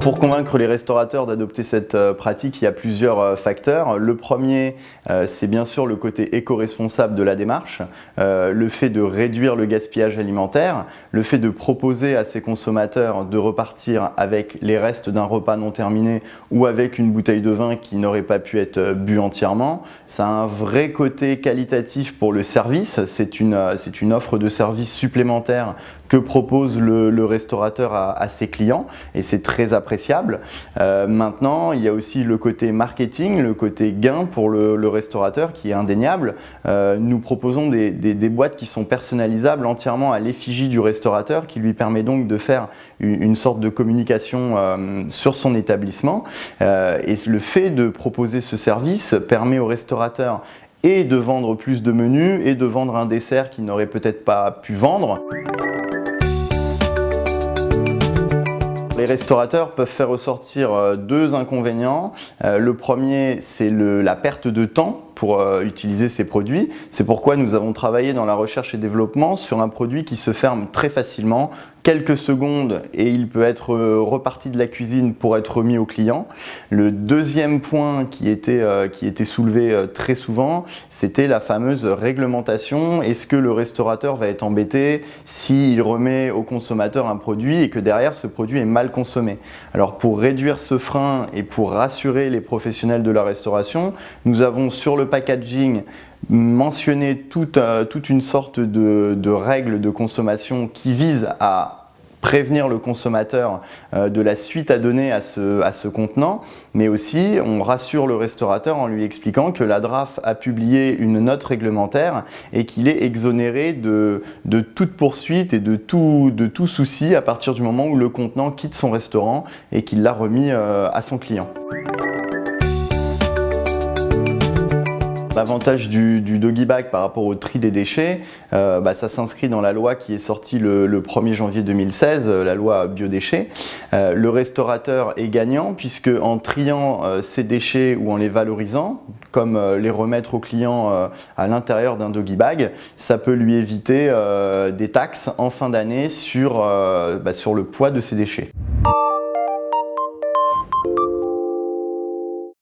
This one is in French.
Pour convaincre les restaurateurs d'adopter cette pratique, il y a plusieurs facteurs. Le premier, c'est bien sûr le côté éco-responsable de la démarche, le fait de réduire le gaspillage alimentaire, le fait de proposer à ses consommateurs de repartir avec les restes d'un repas non terminé ou avec une bouteille de vin qui n'aurait pas pu être bu entièrement. Ça a un vrai côté qualitatif pour le service, c'est une offre de service supplémentaire que propose le restaurateur à ses clients et c'est très appréciable. Maintenant, il y a aussi le côté marketing, le côté gain pour le restaurateur qui est indéniable. Nous proposons des boîtes qui sont personnalisables entièrement à l'effigie du restaurateur qui lui permet donc de faire une sorte de communication sur son établissement. Et le fait de proposer ce service permet au restaurateur et de vendre plus de menus et de vendre un dessert qu'il n'aurait peut-être pas pu vendre. Les restaurateurs peuvent faire ressortir deux inconvénients. Le premier, c'est la perte de temps pour utiliser ces produits. C'est pourquoi nous avons travaillé dans la recherche et développement sur un produit qui se ferme très facilement, quelques secondes, et il peut être reparti de la cuisine pour être remis au client. Le deuxième point qui était soulevé très souvent, c'était la fameuse réglementation. Est-ce que le restaurateur va être embêté s'il remet au consommateur un produit et que derrière ce produit est mal consommé? Alors pour réduire ce frein et pour rassurer les professionnels de la restauration, nous avons sur le packaging mentionné toute une sorte de règles de consommation qui visent à prévenir le consommateur de la suite à donner à ce contenant, mais aussi on rassure le restaurateur en lui expliquant que la DRAF a publié une note réglementaire et qu'il est exonéré de toute poursuite et de tout souci à partir du moment où le contenant quitte son restaurant et qu'il l'a remis à son client. L'avantage du doggy bag par rapport au tri des déchets, ça s'inscrit dans la loi qui est sortie le 1er janvier 2016, la loi biodéchets. Le restaurateur est gagnant puisque en triant ces déchets ou en les valorisant, comme les remettre au client à l'intérieur d'un doggy bag, ça peut lui éviter des taxes en fin d'année sur le poids de ces déchets.